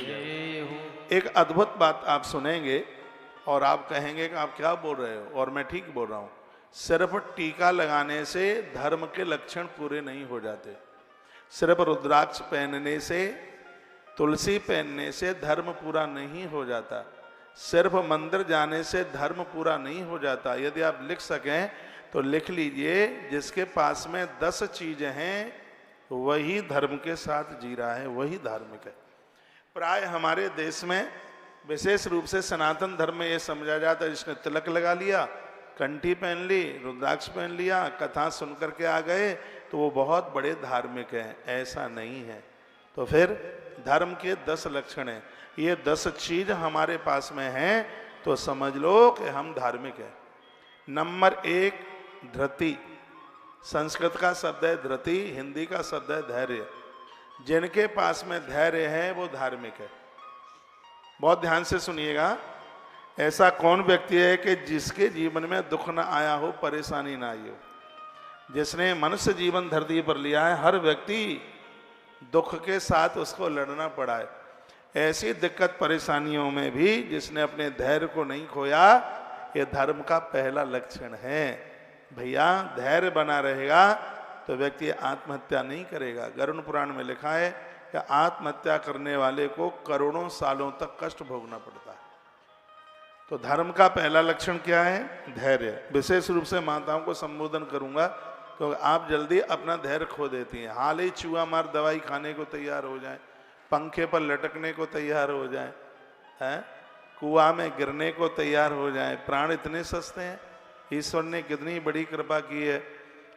जय हो। एक अद्भुत बात आप सुनेंगे और आप कहेंगे कि आप क्या बोल रहे हो, और मैं ठीक बोल रहा हूं। सिर्फ टीका लगाने से धर्म के लक्षण पूरे नहीं हो जाते। सिर्फ रुद्राक्ष पहनने से, तुलसी पहनने से धर्म पूरा नहीं हो जाता। सिर्फ मंदिर जाने से धर्म पूरा नहीं हो जाता। यदि आप लिख सकें तो लिख लीजिए, जिसके पास में 10 चीजें हैं वही धर्म के साथ जी रहा है, वही धार्मिक है। प्राय हमारे देश में विशेष रूप से सनातन धर्म में यह समझा जाता है, जिसने तिलक लगा लिया, कंठी पहन ली, रुद्राक्ष पहन लिया, कथा सुन करके आ गए तो वो बहुत बड़े धार्मिक हैं। ऐसा नहीं है। तो फिर धर्म के 10 लक्षण हैं। ये 10 चीज हमारे पास में हैं तो समझ लो कि हम धार्मिक हैं। नंबर 1 धृति। संस्कृत का शब्द है धृति, हिंदी का शब्द है धैर्य। जिनके पास में धैर्य है वो धार्मिक है। बहुत ध्यान से सुनिएगा। ऐसा कौन व्यक्ति है कि जिसके जीवन में दुख न आया हो, परेशानी ना आई हो? जिसने मनुष्य जीवन धरती पर लिया है, हर व्यक्ति दुख के साथ उसको लड़ना पड़ा है। ऐसी दिक्कत परेशानियों में भी जिसने अपने धैर्य को नहीं खोया, ये धर्म का पहला लक्षण है। भैया धैर्य बना रहेगा तो व्यक्ति आत्महत्या नहीं करेगा। गरुड़ पुराण में लिखा है कि आत्महत्या करने वाले को करोड़ों सालों तक कष्ट भोगना पड़ता है। तो धर्म का पहला लक्षण क्या है? धैर्य। विशेष रूप से माताओं को संबोधन करूंगा क्योंकि आप जल्दी अपना धैर्य खो देती हैं। हाल ही चूहा मार दवाई खाने को तैयार हो जाए, पंखे पर लटकने को तैयार हो जाए, हैं, कुआं में गिरने को तैयार हो जाए। प्राण इतने सस्ते हैं। ईश्वर ने कितनी बड़ी कृपा की है,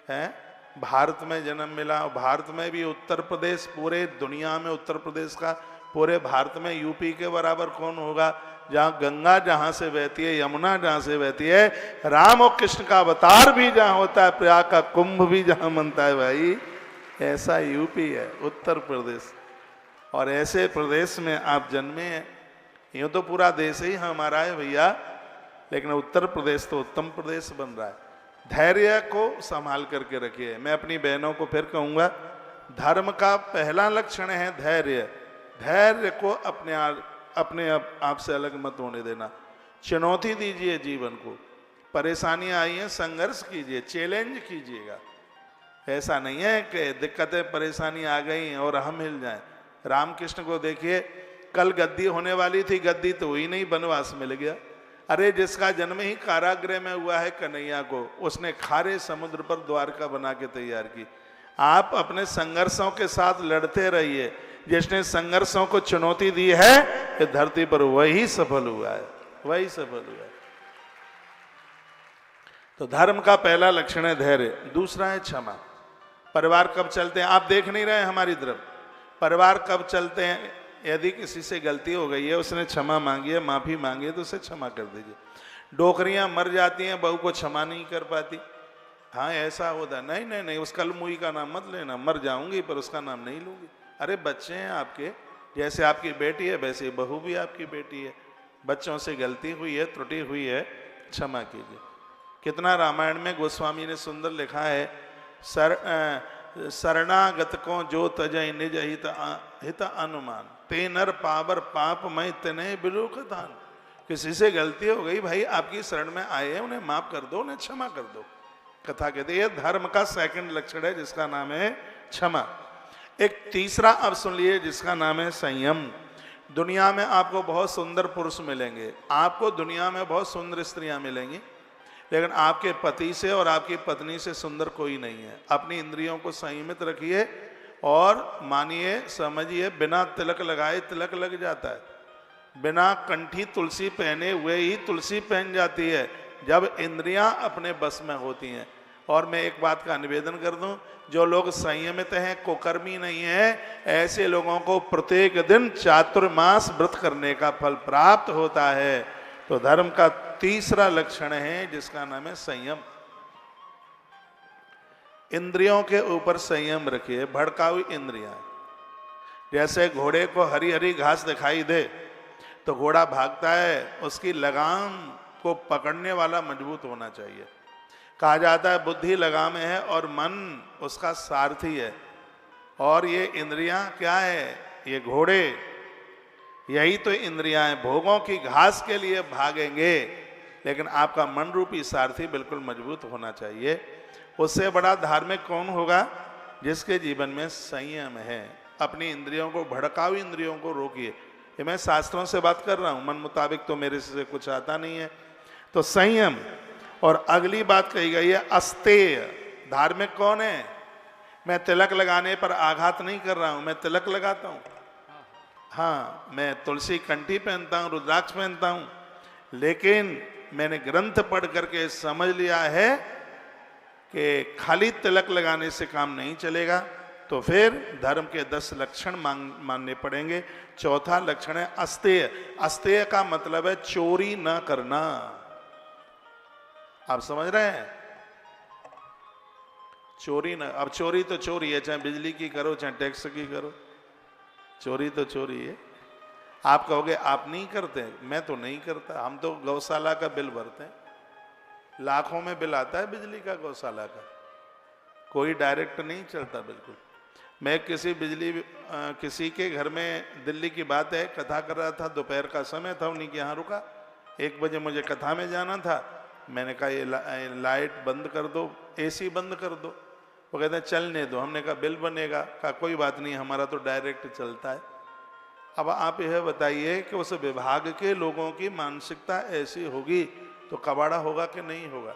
हैं? भारत में जन्म मिला। भारत में भी उत्तर प्रदेश, पूरे दुनिया में उत्तर प्रदेश का, पूरे भारत में यूपी के बराबर कौन होगा? जहाँ गंगा जहाँ से बहती है, यमुना जहाँ से बहती है, राम और कृष्ण का अवतार भी जहाँ होता है, प्रयाग का कुंभ भी जहाँ मनता है, भाई ऐसा यूपी है, उत्तर प्रदेश। और ऐसे प्रदेश में आप जन्मे हैं। यूँ तो पूरा देश ही हमारा है भैया, लेकिन उत्तर प्रदेश तो उत्तम प्रदेश बन रहा है। धैर्य को संभाल करके रखिए। मैं अपनी बहनों को फिर कहूँगा, धर्म का पहला लक्षण है धैर्य। धैर्य को अपने आप से अलग मत होने देना। चुनौती दीजिए जीवन को। परेशानियां आई हैं, संघर्ष कीजिए, चैलेंज कीजिएगा। ऐसा नहीं है कि दिक्कतें परेशानी आ गई और हम हिल जाएं। रामकृष्ण को देखिए, कल गद्दी होने वाली थी, गद्दी तो हुई नहीं, वनवास मिल गया। अरे जिसका जन्म ही कारागृह में हुआ है कन्हैया को, उसने खारे समुद्र पर द्वारका बना के तैयार की। आप अपने संघर्षों के साथ लड़ते रहिए। जिसने संघर्षों को चुनौती दी है, ये धरती पर वही सफल हुआ है, वही सफल हुआ है। तो धर्म का पहला लक्षण है धैर्य। दूसरा है क्षमा। परिवार कब चलते हैं? आप देख नहीं रहे हैं हमारी तरफ। परिवार कब चलते हैं? यदि किसी से गलती हो गई है, उसने क्षमा मांगी है, माफी मांगी है, तो उसे क्षमा कर दीजिए। डोकरियां मर जाती हैं, बहू को क्षमा नहीं कर पाती। हाँ ऐसा होता है। नहीं नहीं नहीं, उस कलमुई का नाम मत लेना, मर जाऊंगी पर उसका नाम नहीं लूंगी। अरे बच्चे हैं आपके, जैसे आपकी बेटी है वैसे बहू भी आपकी बेटी है। बच्चों से गलती हुई है, त्रुटि हुई है, क्षमा कीजिए। कितना रामायण में गोस्वामी ने सुंदर लिखा है, शरणागत को जो तजय निज हित अनुमान, ते नर पावर पाप मैं तने बिलोक दान। किसी से गलती हो गई, भाई आपकी शरण में आए हैं, उन्हें माफ कर दो, उन्हें क्षमा कर दो। कथा कहते हैं धर्म का सेकंड लक्षण है, जिसका नाम है क्षमा। एक तीसरा अब सुन लिए, जिसका नाम है संयम। दुनिया में आपको बहुत सुंदर पुरुष मिलेंगे, आपको दुनिया में बहुत सुंदर स्त्रियां मिलेंगी, लेकिन आपके पति से और आपकी पत्नी से सुंदर कोई नहीं है। अपनी इंद्रियों को संयमित रखिए और मानिए, समझिए, बिना तिलक लगाए तिलक लग जाता है। बिना कंठी तुलसी पहने हुए ही तुलसी पहन जाती है, जब इंद्रियां अपने बस में होती हैं। और मैं एक बात का निवेदन कर दूं, जो लोग संयमित हैं, कुकर्मी नहीं है, ऐसे लोगों को प्रत्येक दिन चातुर्मास व्रत करने का फल प्राप्त होता है। तो धर्म का तीसरा लक्षण है, जिसका नाम है संयम। इंद्रियों के ऊपर संयम रखिए। भड़काऊ इंद्रियां, जैसे घोड़े को हरी हरी घास दिखाई दे तो घोड़ा भागता है, उसकी लगाम को पकड़ने वाला मजबूत होना चाहिए। कहा जाता है बुद्धि लगाम में है और मन उसका सारथी है। और ये इंद्रियां क्या है? ये घोड़े, यही तो इंद्रियां हैं, भोगों की घास के लिए भागेंगे, लेकिन आपका मन रूपी सारथी बिल्कुल मजबूत होना चाहिए। उससे बड़ा धार्मिक कौन होगा? जिसके जीवन में संयम है। अपनी इंद्रियों को, भड़काऊ इंद्रियों को रोकिए। ये मैं शास्त्रों से बात कर रहा हूं, मन मुताबिक तो मेरे से कुछ आता नहीं है। तो संयम। और अगली बात कही गई है अस्तेय। धार्मिक कौन है? मैं तिलक लगाने पर आघात नहीं कर रहा हूं, मैं तिलक लगाता हूं, हाँ, मैं तुलसी कंठी पहनता हूं, रुद्राक्ष पहनता हूं, लेकिन मैंने ग्रंथ पढ़ करके समझ लिया है कि खाली तिलक लगाने से काम नहीं चलेगा। तो फिर धर्म के 10 लक्षण मानने पड़ेंगे। चौथा लक्षण है अस्तेय। अस्तेय का मतलब है चोरी न करना। आप समझ रहे हैं? चोरी न, अब चोरी तो चोरी है, चाहे बिजली की करो चाहे टैक्स की करो, चोरी तो चोरी है। आप कहोगे आप नहीं करते, मैं तो नहीं करता। हम तो गौशाला का बिल भरते हैं, लाखों में बिल आता है बिजली का, गौशाला का, कोई डायरेक्ट नहीं चलता बिल्कुल। मैं किसी के घर में, दिल्ली की बात है, कथा कर रहा था, दोपहर का समय था, उन्हीं के यहाँ रुका। 1 बजे मुझे कथा में जाना था। मैंने कहा ये लाइट बंद कर दो, एसी बंद कर दो। वो कहते हैं चलने दो। हमने कहा बिल बनेगा। कहा कोई बात नहीं, हमारा तो डायरेक्ट चलता है। अब आप यह बताइए कि उस विभाग के लोगों की मानसिकता ऐसी होगी तो कबाड़ा होगा कि नहीं होगा?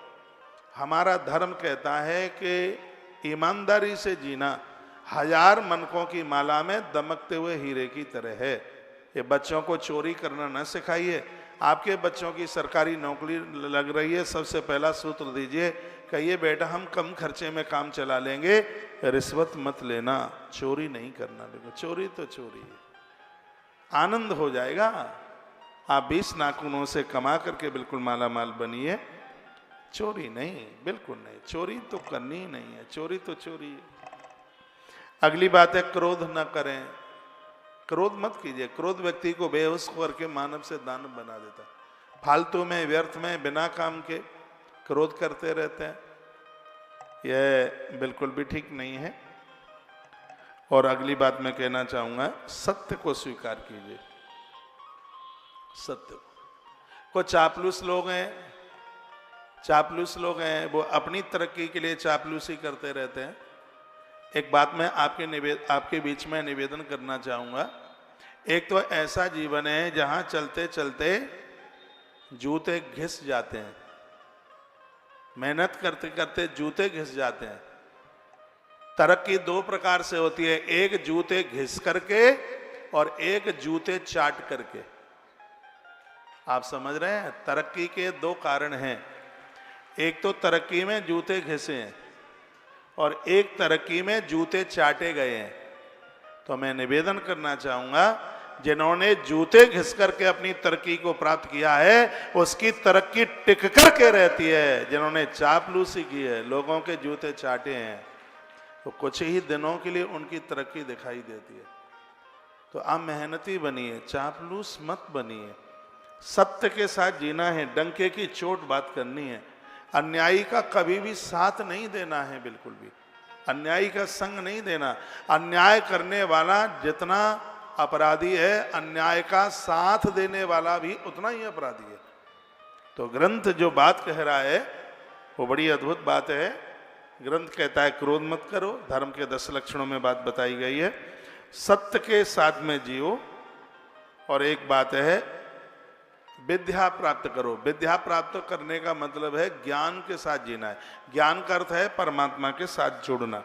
हमारा धर्म कहता है कि ईमानदारी से जीना 1000 मनकों की माला में दमकते हुए हीरे की तरह है। ये बच्चों को चोरी करना न सिखाइए। आपके बच्चों की सरकारी नौकरी लग रही है, सबसे पहला सूत्र दीजिए, कहिए बेटा हम कम खर्चे में काम चला लेंगे, रिश्वत मत लेना, चोरी नहीं करना। देखो चोरी तो चोरी है, आनंद हो जाएगा। आप 20 नाखूनों से कमा करके बिल्कुल माला माल बनिए, चोरी नहीं, बिल्कुल नहीं। चोरी तो करनी ही नहीं है, चोरी तो चोरी है। अगली बात है क्रोध न करें। क्रोध मत कीजिए। क्रोध व्यक्ति को बेहोश करके मानव से दानव बना देता है। फालतू में, व्यर्थ में, बिना काम के क्रोध करते रहते हैं, यह बिल्कुल भी ठीक नहीं है। और अगली बात मैं कहना चाहूंगा, सत्य को स्वीकार कीजिए। सत्य को, चापलूस लोग हैं, वो अपनी तरक्की के लिए चापलूसी करते रहते हैं। एक बात मैं आपके बीच में निवेदन करना चाहूंगा। एक तो ऐसा जीवन है जहां चलते चलते जूते घिस जाते हैं, मेहनत करते करते जूते घिस जाते हैं। तरक्की 2 प्रकार से होती है, एक जूते घिस करके और एक जूते चाट करके। आप समझ रहे हैं? तरक्की के 2 कारण हैं। एक तो तरक्की में जूते घिसे हैं और एक तरक्की में जूते चाटे गए हैं। तो मैं निवेदन करना चाहूंगा, जिन्होंने जूते घिस करके अपनी तरक्की को प्राप्त किया है, उसकी तरक्की टिक करके रहती है। जिन्होंने चापलूसी की है, लोगों के जूते चाटे हैं, तो कुछ ही दिनों के लिए उनकी तरक्की दिखाई देती है। तो आप मेहनती बनिए, चापलूस मत बनिए। सत्य के साथ जीना है, डंके की चोट बात करनी है। अन्यायी का कभी भी साथ नहीं देना है, बिल्कुल भी अन्यायी का संग नहीं देना। अन्याय करने वाला जितना अपराधी है, अन्याय का साथ देने वाला भी उतना ही अपराधी है। तो ग्रंथ जो बात कह रहा है वो बड़ी अद्भुत बात है। ग्रंथ कहता है क्रोध मत करो, धर्म के 10 लक्षणों में बात बताई गई है। सत्य के साथ में जियो। और एक बात है, विद्या प्राप्त करो। विद्या प्राप्त करने का मतलब है ज्ञान के साथ जीना है। ज्ञान का अर्थ है परमात्मा के साथ जुड़ना।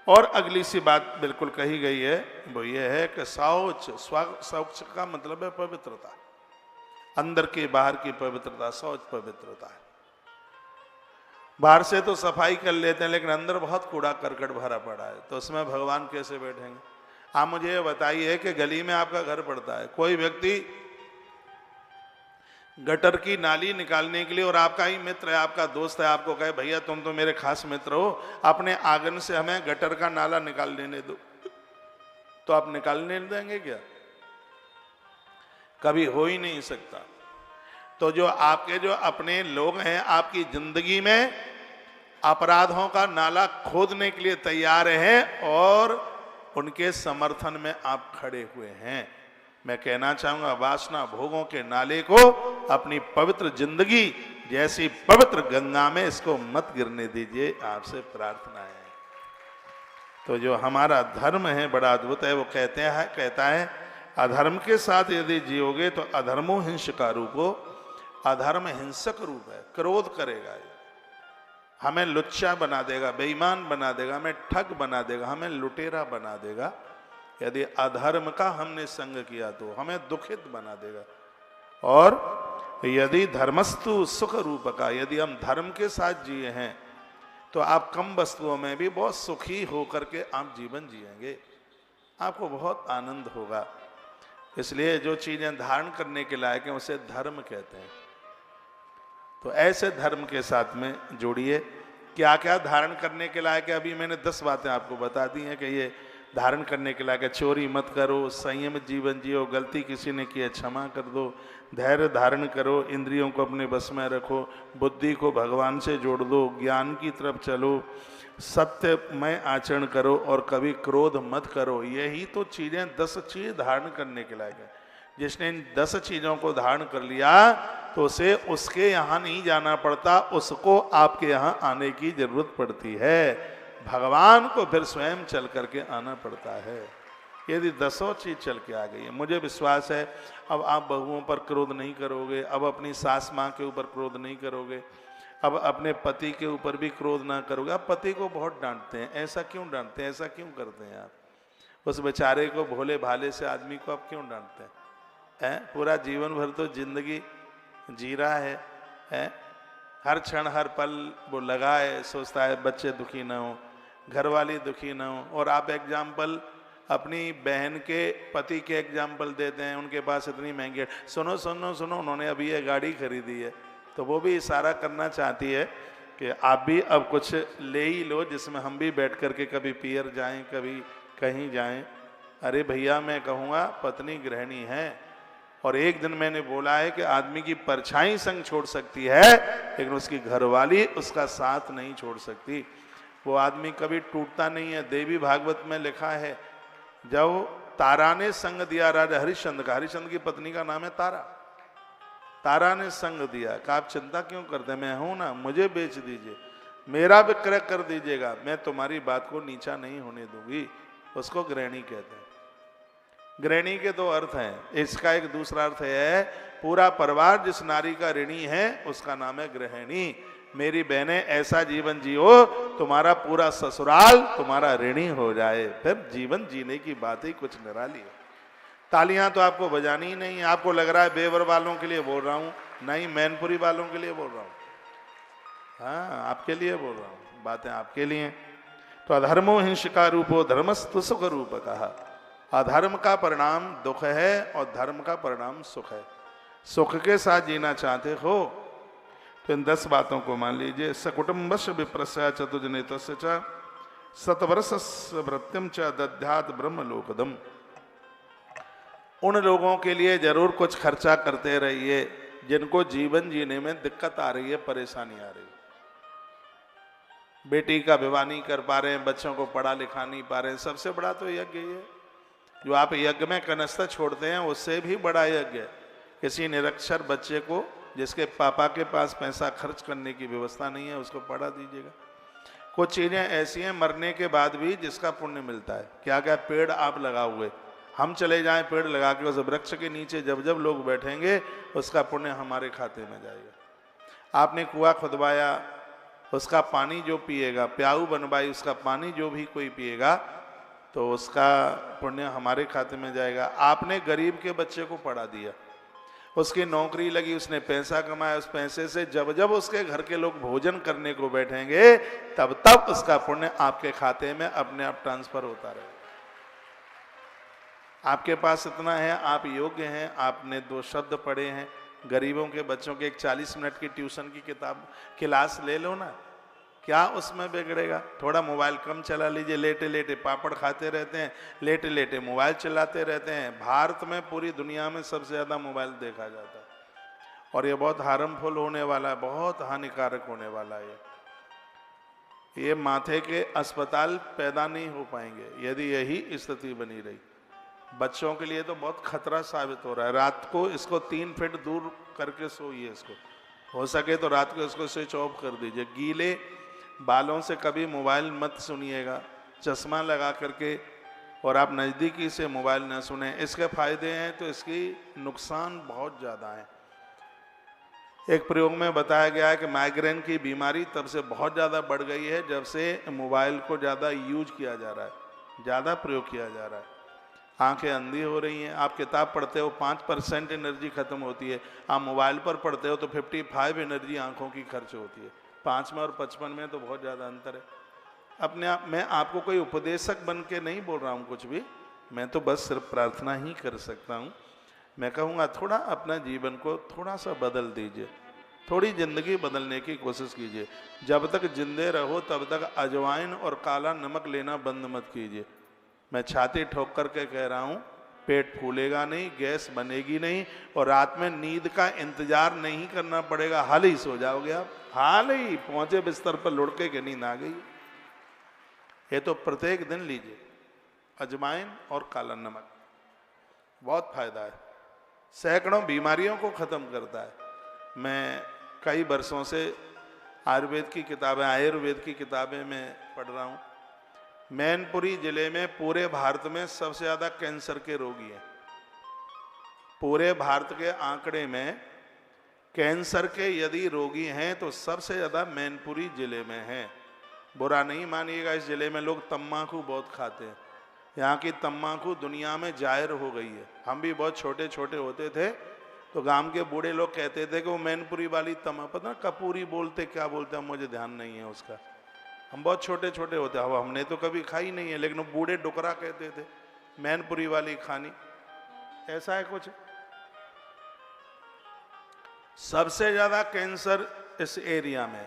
और अगली सी बात बिल्कुल कही गई है, वो ये है कि शौच का मतलब है पवित्रता, अंदर की बाहर की पवित्रता। शौच पवित्रता है। बाहर से तो सफाई कर लेते हैं, लेकिन अंदर बहुत कूड़ा करकट भरा पड़ा है, तो उसमें भगवान कैसे बैठेंगे? आप मुझे ये बताइए कि गली में आपका घर पड़ता है, कोई व्यक्ति गटर की नाली निकालने के लिए, और आपका ही मित्र है, आपका दोस्त है, आपको कहे भैया तुम तो मेरे खास मित्र हो, अपने आंगन से हमें गटर का नाला निकाल देने दो, तो आप निकालने देंगे क्या? कभी हो ही नहीं सकता। तो जो आपके जो अपने लोग हैं, आपकी जिंदगी में अपराधों का नाला खोदने के लिए तैयार हैं और उनके समर्थन में आप खड़े हुए हैं, मैं कहना चाहूंगा, वासना भोगों के नाले को अपनी पवित्र जिंदगी जैसी पवित्र गंगा में इसको मत गिरने दीजिए, आपसे प्रार्थना है। तो जो हमारा धर्म है बड़ा अद्भुत है। वो कहता है अधर्म के साथ यदि जियोगे तो अधर्मो हिंसका रूपो, अधर्म हिंसक रूप है, क्रोध करेगा, हमें लुच्चा बना देगा, बेईमान बना देगा, हमें ठग बना देगा, हमें लुटेरा बना देगा। यदि अधर्म का हमने संग किया तो हमें दुखित बना देगा। और यदि धर्मस्तु सुख रूप का, यदि हम धर्म के साथ जिए हैं तो आप कम वस्तुओं में भी बहुत सुखी होकर के आप जीवन जिएंगे, आपको बहुत आनंद होगा। इसलिए जो चीजें धारण करने के लायक हैं उसे धर्म कहते हैं। तो ऐसे धर्म के साथ में जोड़िए। क्या क्या धारण करने के लायक है, अभी मैंने 10 बातें आपको बता दी हैं कि ये धारण करने के लायक है। चोरी मत करो, संयम जीवन जियो, गलती किसी ने की है क्षमा कर दो, धैर्य धारण करो, इंद्रियों को अपने बस में रखो, बुद्धि को भगवान से जोड़ दो, ज्ञान की तरफ चलो, सत्य में आचरण करो और कभी क्रोध मत करो। यही तो चीजें 10 चीज धारण करने के लायक है। जिसने इन 10 चीजों को धारण कर लिया तो उसे उसके यहाँ नहीं जाना पड़ता, उसको आपके यहाँ आने की जरूरत पड़ती है। भगवान को फिर स्वयं चल करके आना पड़ता है। यदि 10 चीज चल के आ गई है, मुझे विश्वास है अब आप बहुओं पर क्रोध नहीं करोगे, अब अपनी सास माँ के ऊपर क्रोध नहीं करोगे, अब अपने पति के ऊपर भी क्रोध ना करोगे। आप पति को बहुत डांटते हैं, ऐसा क्यों डांटते हैं, ऐसा क्यों करते हैं आप? उस बेचारे को, भोले भाले से आदमी को आप क्यों डांटते हैं? पूरा जीवन भर तो जिंदगी जी रहा है? हर क्षण हर पल वो लगा है, सोचता है बच्चे दुखी ना हो, घरवाली दुखी ना हो, और आप एग्जाम्पल अपनी बहन के पति के एग्जाम्पल देते हैं। उनके पास इतनी महंगी, सुनो सुनो सुनो, उन्होंने अभी ये गाड़ी खरीदी है, तो वो भी इशारा करना चाहती है कि आप भी अब कुछ ले ही लो जिसमें हम भी बैठ करके कभी पियर जाएं, कभी कहीं जाएं। अरे भैया, मैं कहूँगा पत्नी गृहिणी है, और एक दिन मैंने बोला है कि आदमी की परछाई संग छोड़ सकती है लेकिन उसकी घरवाली उसका साथ नहीं छोड़ सकती। वो आदमी कभी टूटता नहीं है। देवी भागवत में लिखा है, जब तारा ने संग दिया राजा हरिश्चंद्र का, हरिश्चंद्र की पत्नी का नाम है तारा, तारा ने संग दिया, कि आप चिंता क्यों करते, मैं हूं ना, मुझे बेच दीजिए, मेरा विक्रय कर दीजिएगा, मैं तुम्हारी बात को नीचा नहीं होने दूंगी। उसको गृहिणी कहते हैं। गृहिणी के 2 अर्थ हैं, इसका एक दूसरा अर्थ है पूरा परिवार जिस नारी का ऋणी है उसका नाम है गृहिणी। मेरी बहनें ऐसा जीवन जियो तुम्हारा पूरा ससुराल तुम्हारा ऋणी हो जाए, फिर जीवन जीने की बात ही कुछ निराली है। तालियां तो आपको बजानी ही नहीं है। आपको लग रहा है बेवर वालों के लिए बोल रहा हूं, नहीं, मैनपुरी वालों के लिए बोल रहा हूं। हाँ, आपके लिए बोल रहा हूं, बातें आपके लिए। तो अधर्मो हिंसका रूपो धर्मस्तु सुख रूप कहा। अधर्म का परिणाम दुख है और धर्म का परिणाम सुख है। सुख के साथ जीना चाहते हो तो इन 10 बातों को मान लीजिए। सकुटुंबश विप्रस्य चतुर्जनितस्य च शतवर्षस्य भृत्यं च दद्यात् ब्रह्मलोकदम्। उन लोगों के लिए जरूर कुछ खर्चा करते रहिए जिनको जीवन जीने में दिक्कत आ रही है, परेशानी आ रही है। बेटी का विवाह नहीं कर पा रहे हैं, बच्चों को पढ़ा लिखा नहीं पा रहे हैं। सबसे बड़ा तो यज्ञ ही है। जो आप यज्ञ में कनस्थ छोड़ते हैं उससे भी बड़ा यज्ञ है। किसी निरक्षर बच्चे को, जिसके पापा के पास पैसा खर्च करने की व्यवस्था नहीं है, उसको पढ़ा दीजिएगा। कुछ चीजें ऐसी हैं मरने के बाद भी जिसका पुण्य मिलता है। क्या क्या पेड़ आप लगा हुए, हम चले जाएं पेड़ लगा के, उस वृक्ष के नीचे जब जब लोग बैठेंगे उसका पुण्य हमारे खाते में जाएगा। आपने कुआं खुदवाया, उसका पानी जो पिएगा, प्याऊ बनवाई, उसका पानी जो भी कोई पिएगा तो उसका पुण्य हमारे खाते में जाएगा। आपने गरीब के बच्चे को पढ़ा दिया, उसकी नौकरी लगी, उसने पैसा कमाया, उस पैसे से जब जब उसके घर के लोग भोजन करने को बैठेंगे तब तब उसका पुण्य आपके खाते में अपने आप ट्रांसफर होता रहेगा। आपके पास इतना है, आप योग्य हैं, आपने 2 शब्द पढ़े हैं, गरीबों के बच्चों के एक 40 मिनट की ट्यूशन की क्लास ले लो ना, क्या उसमें बिगड़ेगा? थोड़ा मोबाइल कम चला लीजिए। लेटे लेटे पापड़ खाते रहते हैं, लेटे लेटे मोबाइल चलाते रहते हैं। भारत में पूरी दुनिया में सबसे ज़्यादा मोबाइल देखा जाता है और ये बहुत हार्मफुल होने वाला है, बहुत हानिकारक होने वाला है। ये माथे के अस्पताल पैदा नहीं हो पाएंगे यदि यही स्थिति बनी रही। बच्चों के लिए तो बहुत खतरा साबित हो रहा है। रात को इसको 3 फीट दूर करके सोइए, इसको हो सके तो रात को इसको स्विच ऑफ कर दीजिए। गीले बालों से कभी मोबाइल मत सुनिएगा, चश्मा लगा करके, और आप नज़दीकी से मोबाइल न सुने। इसके फायदे हैं तो इसकी नुकसान बहुत ज़्यादा हैं। एक प्रयोग में बताया गया है कि माइग्रेन की बीमारी तब से बहुत ज़्यादा बढ़ गई है जब से मोबाइल को ज़्यादा यूज किया जा रहा है, ज़्यादा प्रयोग किया जा रहा है। आंखें अंधी हो रही हैं। आप किताब पढ़ते हो 5% एनर्जी खत्म होती है, आप मोबाइल पर पढ़ते हो तो 55 एनर्जी आंखों की खर्च होती है। 5 में और 55 में तो बहुत ज़्यादा अंतर है। अपने आप मैं आपको कोई उपदेशक बन के नहीं बोल रहा हूँ कुछ भी, मैं तो बस सिर्फ प्रार्थना ही कर सकता हूँ। मैं कहूँगा थोड़ा अपना जीवन को थोड़ा सा बदल दीजिए, थोड़ी ज़िंदगी बदलने की कोशिश कीजिए। जब तक जिंदे रहो तब तक अजवाइन और काला नमक लेना बंद मत कीजिए। मैं छाती ठोक करके कह रहा हूँ, पेट फूलेगा नहीं, गैस बनेगी नहीं, और रात में नींद का इंतजार नहीं करना पड़ेगा। हाल ही सो जाओगे आप, हाल ही पहुँचे बिस्तर पर लुढ़के के नींद आ गई। ये तो प्रत्येक दिन लीजिए अजवाइन और काला नमक, बहुत फायदा है, सैकड़ों बीमारियों को खत्म करता है। मैं कई वर्षों से आयुर्वेद की किताबें मैं पढ़ रहा हूँ। मैनपुरी जिले में पूरे भारत में सबसे ज़्यादा कैंसर के रोगी हैं। पूरे भारत के आंकड़े में कैंसर के यदि रोगी हैं तो सबसे ज़्यादा मैनपुरी जिले में हैं। बुरा नहीं मानिएगा, इस जिले में लोग तम्बाकू बहुत खाते हैं। यहाँ की तम्बाकू दुनिया में जाहिर हो गई है। हम भी बहुत छोटे छोटे होते थे तो गांव के बूढ़े लोग कहते थे कि वो मैनपुरी वाली तम्बाकू, पता ना कपूरी बोलते क्या बोलते हैं, मुझे ध्यान नहीं है उसका। हम बहुत छोटे छोटे होते, अब हमने तो कभी खाई नहीं है, लेकिन वो बूढ़े डुकरा कहते थे मैनपुरी वाली खानी। ऐसा है कुछ। सबसे ज्यादा कैंसर इस एरिया में।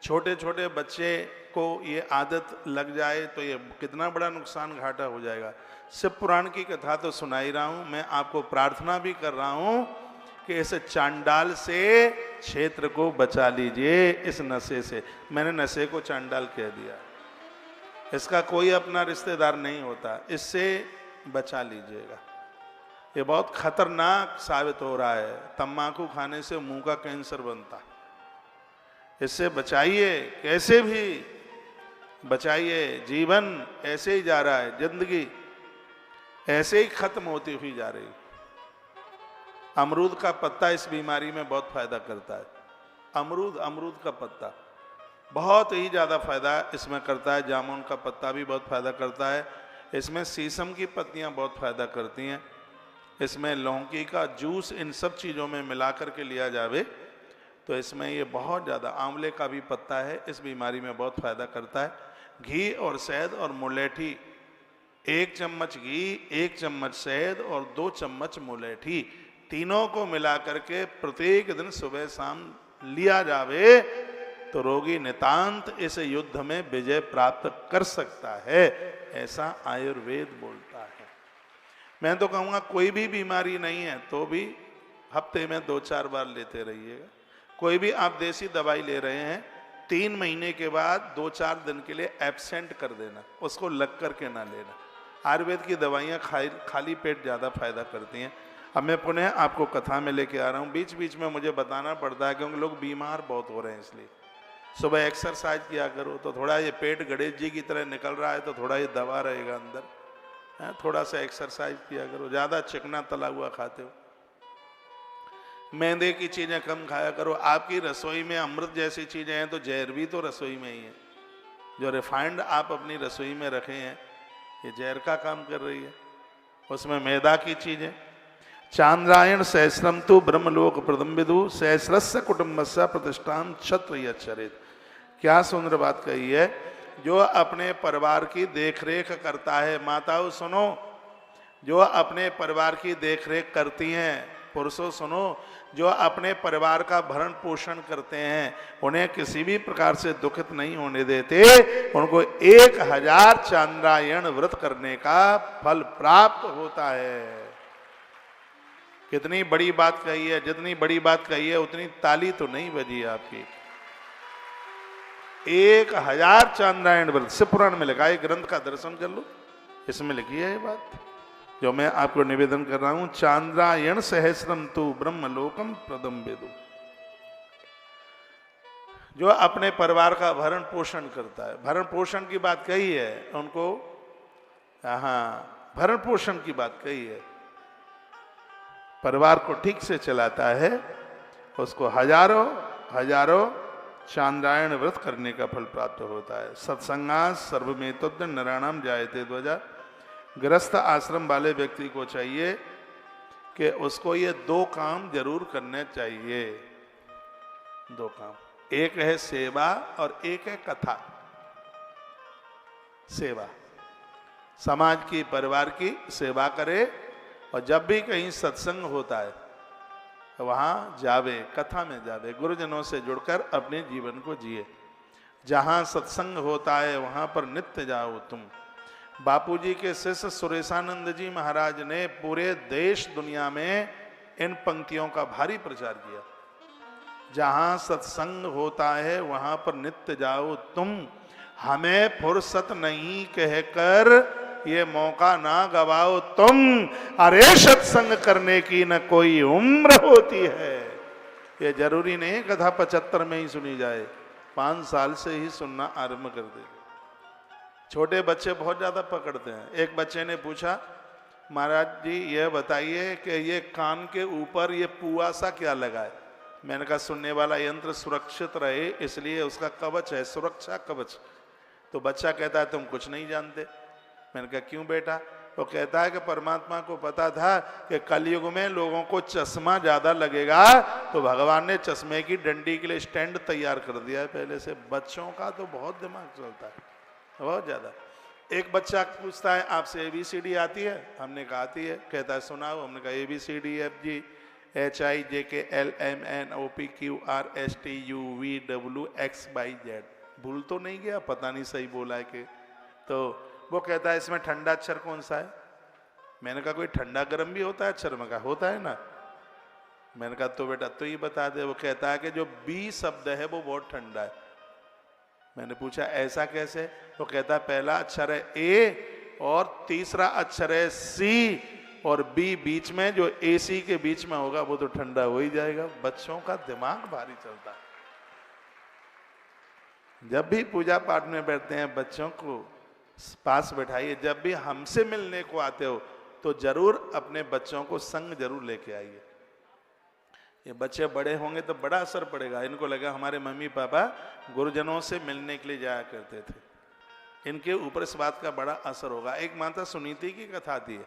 छोटे छोटे बच्चे को ये आदत लग जाए तो ये कितना बड़ा नुकसान घाटा हो जाएगा। शिव पुराण की कथा तो सुनाई रहा हूं, मैं आपको प्रार्थना भी कर रहा हूं कि इस चांडाल से क्षेत्र को बचा लीजिए, इस नशे से। मैंने नशे को चांडाल कह दिया, इसका कोई अपना रिश्तेदार नहीं होता, इससे बचा लीजिएगा। ये बहुत खतरनाक साबित हो रहा है। तम्बाकू खाने से मुंह का कैंसर बनता, इससे बचाइए, कैसे भी बचाइए। जीवन ऐसे ही जा रहा है, जिंदगी ऐसे ही खत्म होती हुई जा रही। अमरूद का पत्ता इस बीमारी में बहुत फायदा करता है। अमरूद का पत्ता बहुत ही ज़्यादा फायदा इसमें करता है। जामुन का पत्ता भी बहुत फायदा करता है। इसमें शीशम की पत्तियां बहुत फायदा करती हैं। इसमें लौकी का जूस इन सब चीज़ों में मिला करके लिया जावे तो इसमें ये बहुत ज़्यादा। आंवले का भी पत्ता है, इस बीमारी में बहुत फायदा करता है। घी और शहद और मुलेठी, 1 चम्मच घी, 1 चम्मच शहद और 2 चम्मच मुलेठी, तीनों को मिला करके प्रत्येक दिन सुबह शाम लिया जावे तो रोगी नितांत इस युद्ध में विजय प्राप्त कर सकता है, ऐसा आयुर्वेद बोलता है। मैं तो कहूँगा कोई भी बीमारी नहीं है तो भी हफ्ते में 2-4 बार लेते रहिएगा। कोई भी आप देसी दवाई ले रहे हैं, 3 महीने के बाद 2-4 दिन के लिए एब्सेंट कर देना, उसको लग करके ना लेना। आयुर्वेद की दवाइयाँ खाली पेट ज़्यादा फायदा करती हैं। अब मैं पुनः आपको कथा में लेके आ रहा हूँ। बीच बीच में मुझे बताना पड़ता है क्योंकि लोग बीमार बहुत हो रहे हैं, इसलिए सुबह एक्सरसाइज किया करो तो थोड़ा ये पेट गणेश जी की तरह निकल रहा है तो थोड़ा ये दबा रहेगा अंदर। थोड़ा सा एक्सरसाइज किया करो। ज़्यादा चिकना तला हुआ खाते हो, मैदे की चीज़ें कम खाया करो। आपकी रसोई में अमृत जैसी चीज़ें हैं तो जहर भी तो रसोई में ही है। जो रिफाइंड आप अपनी रसोई में रखे हैं ये जहर का काम कर रही है। उसमें मैदा की चीज़ें। चांद्रायण सहस्रम तु ब्रह्मलोक प्रदम विदु सहस्रस्य कुटुंबस्य प्रतिष्ठान क्षत्रिय चरित। क्या सुंदर बात कही है। जो अपने परिवार की देखरेख करता है, माताओं सुनो, जो अपने परिवार की देखरेख करती हैं, पुरुषों सुनो, जो अपने परिवार का भरण पोषण करते हैं, उन्हें किसी भी प्रकार से दुखित नहीं होने देते, उनको 1000 चांद्रायण व्रत करने का फल प्राप्त होता है। कितनी बड़ी बात कही है। जितनी बड़ी बात कही है उतनी ताली तो नहीं बजी आपकी। 1000 चांद्रायण व्रत शिव पुराण में लिखा है। ग्रंथ का दर्शन कर लो, इसमें लिखी है ये बात। जो मैं आपको निवेदन कर रहा हूं, चांद्रायण सहस्रम तु ब्रह्मलोकम प्रदम वेदु। जो अपने परिवार का भरण पोषण करता है, भरण पोषण की बात कही है उनको, हाँ भरण पोषण की बात कही है, परिवार को ठीक से चलाता है, उसको हजारों हजारों चांद्रायण व्रत करने का फल प्राप्त होता है। सत्संगा सर्वमेतोक्त नराणाम जायते ध्वजा। गृहस्थ आश्रम वाले व्यक्ति को चाहिए कि उसको ये दो काम जरूर करने चाहिए, दो काम, एक है सेवा और एक है कथा। सेवा, समाज की परिवार की सेवा करे, और जब भी कहीं सत्संग होता है वहां जावे, कथा में जावे, गुरुजनों से जुड़कर अपने जीवन को जिए। जहां सत्संग होता है वहां पर नित्य जाओ तुम। बापूजी के शिष्य सुरेशानंद जी महाराज ने पूरे देश दुनिया में इन पंक्तियों का भारी प्रचार किया। जहां सत्संग होता है वहां पर नित्य जाओ तुम, हमें फुर्सत नहीं कहकर ये मौका ना गवाओ तुम, अरे सत्संग करने की न कोई उम्र होती है। ये जरूरी नहीं कथा 75 में ही सुनी जाए, 5 साल से ही सुनना आरंभ कर दे। छोटे बच्चे बहुत ज्यादा पकड़ते हैं। एक बच्चे ने पूछा, महाराज जी ये बताइए कि ये कान के ऊपर ये पुआ सा क्या लगा है? मैंने कहा सुनने वाला यंत्र सुरक्षित रहे इसलिए उसका कवच है, सुरक्षा कवच। तो बच्चा कहता है तुम कुछ नहीं जानते। मैंने कहा क्यों बेटा? वो कहता है कि परमात्मा को पता था कि कलयुग में लोगों को चश्मा ज्यादा लगेगा, तो भगवान ने चश्मे की डंडी के लिए स्टैंड तैयार कर दिया है पहले से। बच्चों का तो बहुत दिमाग चलता है, बहुत ज्यादा। एक बच्चा पूछता है आपसे ABCD आती है? हमने कहा आती है। कहता है सुनाओ। हमने कहा ABCDFG HIJKLMNOPQRSTUVWXYZ। भूल तो नहीं गया? पता नहीं सही बोला है कि? तो वो कहता है इसमें ठंडा अक्षर कौन सा है? मैंने कहा कोई ठंडा गर्म भी होता है अक्षर में? कहा होता है ना। मैंने कहा तो बेटा तो ये बता दे। वो कहता है कि जो B शब्द है वो बहुत ठंडा है। मैंने पूछा ऐसा कैसे? वो कहता है पहला अक्षर है A और तीसरा अक्षर है C, और B बीच में, जो AC के बीच में होगा वो तो ठंडा हो ही जाएगा। बच्चों का दिमाग भारी चलता है। जब भी पूजा पाठ में बैठते हैं बच्चों को पास बैठाइए। जब भी हमसे मिलने को आते हो तो जरूर अपने बच्चों को संग जरूर लेके आइए। ये बच्चे बड़े होंगे तो बड़ा असर पड़ेगा। इनको लगा हमारे मम्मी पापा गुरुजनों से मिलने के लिए जाया करते थे, इनके ऊपर इस बात का बड़ा असर होगा। एक माता सुनीति की कथा आती है।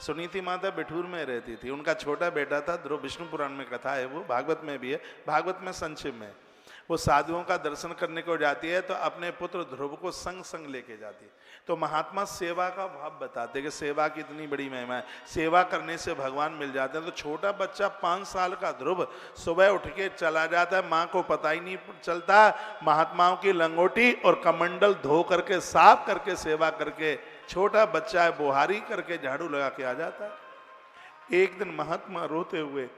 सुनीति माता बिठूर में रहती थी। उनका छोटा बेटा था ध्रुव, विष्णु पुराण में कथा है, वो भागवत में भी है, भागवत में संक्षिप्त में। वो साधुओं का दर्शन करने को जाती है तो अपने पुत्र ध्रुव को संग संग लेके जाती है। तो महात्मा सेवा का भाव बताते हैं कि सेवा की इतनी बड़ी महिमा है, सेवा करने से भगवान मिल जाते हैं। तो छोटा बच्चा 5 साल का ध्रुव सुबह उठ के चला जाता है, माँ को पता ही नहीं चलता, महात्माओं की लंगोटी और कमंडल धो करके साफ करके सेवा करके, छोटा बच्चा है बुहारी करके झाड़ू लगा के आ जाता है। एक दिन महात्मा रोते हुए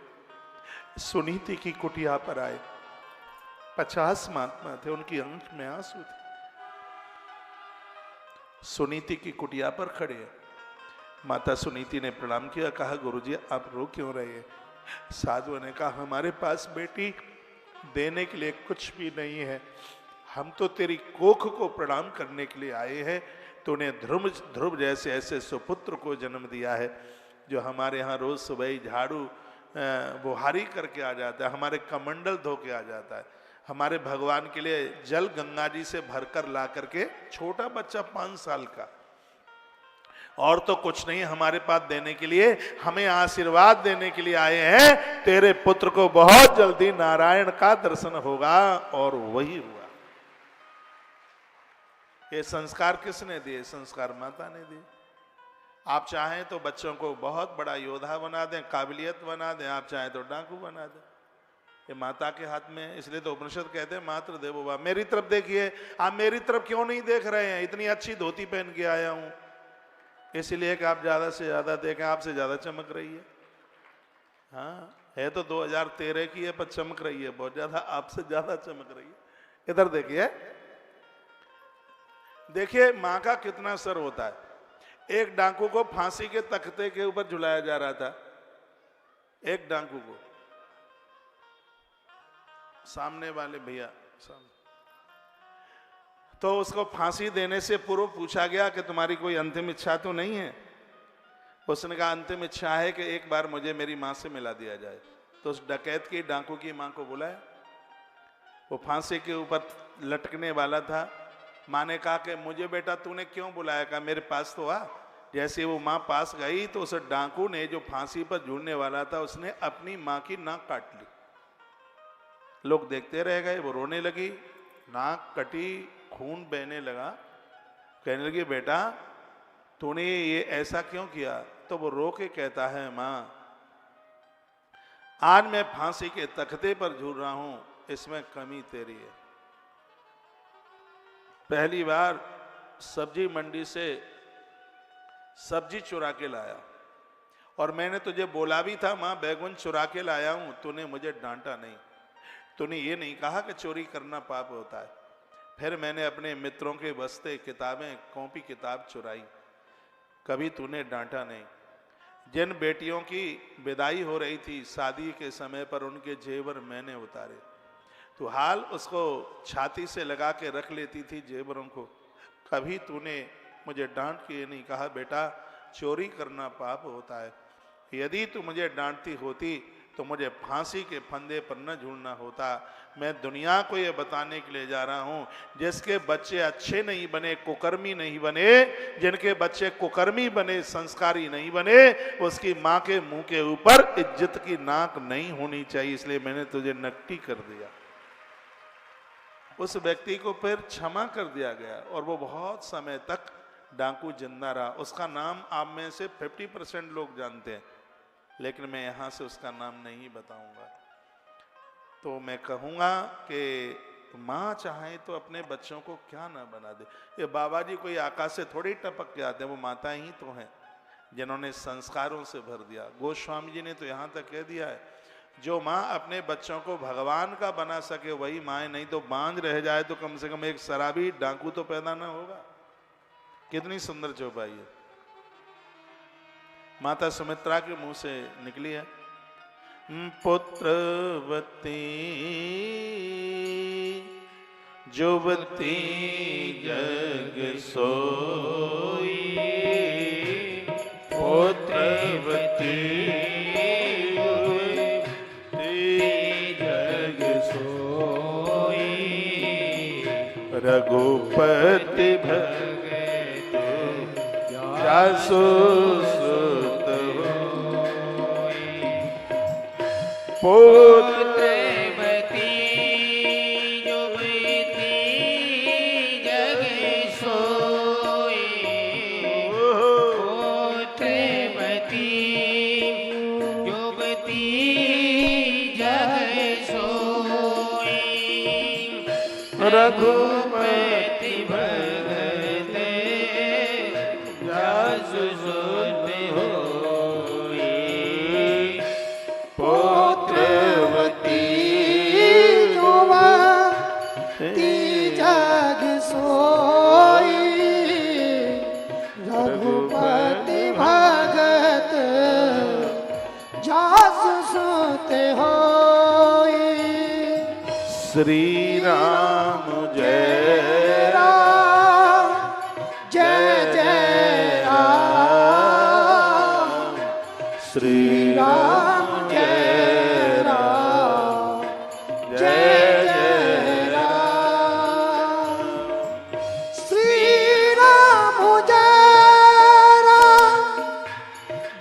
सुनीति की कुटिया पर आए। 50 महात्मा थे, उनकी आंख में आंसू थे। सुनीति की कुटिया पर खड़े हैं। माता सुनीति ने प्रणाम किया, कहा गुरुजी आप रो क्यों रहे हैं? साधुओं ने कहा हमारे पास बेटी देने के लिए कुछ भी नहीं है, हम तो तेरी कोख को प्रणाम करने के लिए आए हैं। तूने ध्रुव जैसे ऐसे सुपुत्र को जन्म दिया है जो हमारे यहाँ रोज सुबह झाड़ू बुहारी करके आ जाता है, हमारे कमंडल धो के आ जाता है, हमारे भगवान के लिए जल गंगा जी से भरकर ला करके। छोटा बच्चा 5 साल का, और तो कुछ नहीं हमारे पास देने के लिए, हमें आशीर्वाद देने के लिए आए हैं। तेरे पुत्र को बहुत जल्दी नारायण का दर्शन होगा। और वही हुआ। ये संस्कार किसने दिए? संस्कार माता ने दिए। आप चाहें तो बच्चों को बहुत बड़ा योद्धा बना दें, काबिलियत बना दें, आप चाहें तो डाकू बना दें। ये माता के हाथ में है। इसलिए तो उपनिषद कहते हैं मातृ देवो भव। मेरी तरफ देखिए, आप मेरी तरफ क्यों नहीं देख रहे हैं? इतनी अच्छी धोती पहन के आया हूं, इसलिए कि आप ज्यादा से ज्यादा देखें, आपसे ज्यादा चमक रही है। हाँ है तो 2013 की है, पर चमक रही है बहुत ज्यादा, आपसे ज्यादा चमक रही है। इधर देखिए, देखिए माँ का कितना सर होता है। एक डाकू को फांसी के तख्ते के ऊपर झुलाया जा रहा था, एक डाकू को, सामने वाले भैया सामने। तो उसको फांसी देने से पूर्व पूछा गया कि तुम्हारी कोई अंतिम इच्छा तो नहीं है? उसने कहा अंतिम इच्छा है कि एक बार मुझे मेरी मां से मिला दिया जाए। तो उस डकैत की डाकू की मां को बुलाया, वो फांसी के ऊपर लटकने वाला था। मां ने कहा कि मुझे बेटा तूने क्यों बुलाया? कहा मेरे पास तो आ। जैसे वो मां पास गई तो उस डाकू ने जो फांसी पर झूलने वाला था उसने अपनी मां की नाक काट ली। लोग देखते रह गए, वो रोने लगी, नाक कटी, खून बहने लगा। कहने लगी बेटा तूने ये ऐसा क्यों किया? तो वो रो के कहता है मां आज मैं फांसी के तख्ते पर झूल रहा हूं, इसमें कमी तेरी है। पहली बार सब्जी मंडी से सब्जी चुरा के लाया और मैंने तुझे बोला भी था मां बैगन चुरा के लाया हूं, तूने मुझे डांटा नहीं। तूने ये नहीं कहा कि चोरी करना पाप होता है। फिर मैंने अपने मित्रों के बस्ते किताबें कॉपी किताब चुराई, कभी तूने डांटा नहीं। जिन बेटियों की विदाई हो रही थी शादी के समय पर उनके जेवर मैंने उतारे, तो हाल उसको छाती से लगा के रख लेती थी जेवरों को, कभी तूने मुझे डांट के नहीं कहा बेटा चोरी करना पाप होता है। यदि तू मुझे डांटती होती तो मुझे फांसी के फंदे पर न झूलना होता। मैं दुनिया को ये बताने के लिए जा रहा हूं जिसके बच्चे अच्छे नहीं बने, कुकर्मी नहीं बने, जिनके बच्चे कुकर्मी बने, संस्कारी नहीं बने, उसकी मां के मुंह के ऊपर इज्जत की नाक नहीं होनी चाहिए, इसलिए मैंने तुझे नकटी कर दिया। उस व्यक्ति को फिर क्षमा कर दिया गया और वो बहुत समय तक डाकू जिंदा रहा। उसका नाम आप में से 50% लोग जानते हैं, लेकिन मैं यहां से उसका नाम नहीं बताऊंगा। तो मैं कहूंगा कि मां चाहे तो अपने बच्चों को क्या ना बना दे। ये बाबा जी कोई आकाश से थोड़ी टपक के आते हैं, वो माता ही तो हैं जिन्होंने संस्कारों से भर दिया। गोस्वामी जी ने तो यहां तक कह दिया है जो माँ अपने बच्चों को भगवान का बना सके वही माँ है, नहीं तो बांझ रह जाए तो कम से कम एक शराबी डाकू तो पैदा ना होगा। कितनी सुंदर चौपाई है, माता सुमित्रा के मुंह से निकली है। पुत्रवती जुवती जग सोई, पुत्रवती रघुपति भगत जासु सुत होई, पुत्रवती जुवती जग सोई, पुत्रवती जुवती जग सोई, रघुपति भगत जासु सुत होई, पुत्रवती जुवती जग सोई, रघुपति भगत जासु सुत होई। श्री राम जय राम जय जय राम, श्री राम जय राम जय जय राम, श्री राम जय राम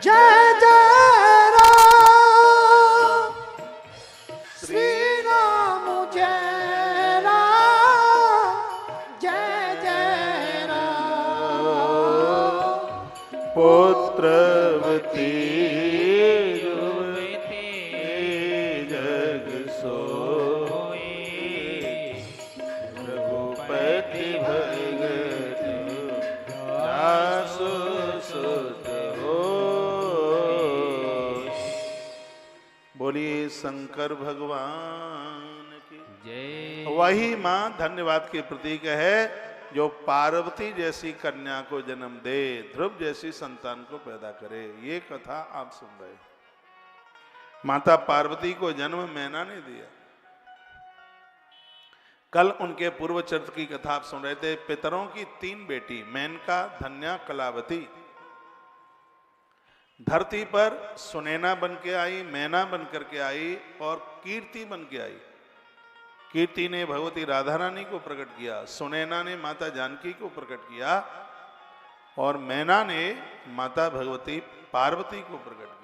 जय जय राम, श्री राम जय राम जय जय राम, पुत्रवती जुवती जग सोई, रघुपति भगत जासु सुत होई। बोलिए शंकर भगवान की जय। वही मां धन्यवाद के प्रतीक है जो पार्वती जैसी कन्या को जन्म दे, ध्रुव जैसी संतान को पैदा करे। ये कथा आप सुन रहे हैं। माता पार्वती को जन्म मैना ने दिया। कल उनके पूर्व चरित्र की कथा आप सुन रहे थे। पितरों की 3 बेटी, मेनका, धन्या, कलावती, धरती पर सुनैना बन के आई, मैना बन करके आई और कीर्ति बन के आई। कीर्ति ने भगवती राधा रानी को प्रकट किया, सुनैना ने माता जानकी को प्रकट किया और मैना ने माता भगवती पार्वती को प्रकट किया।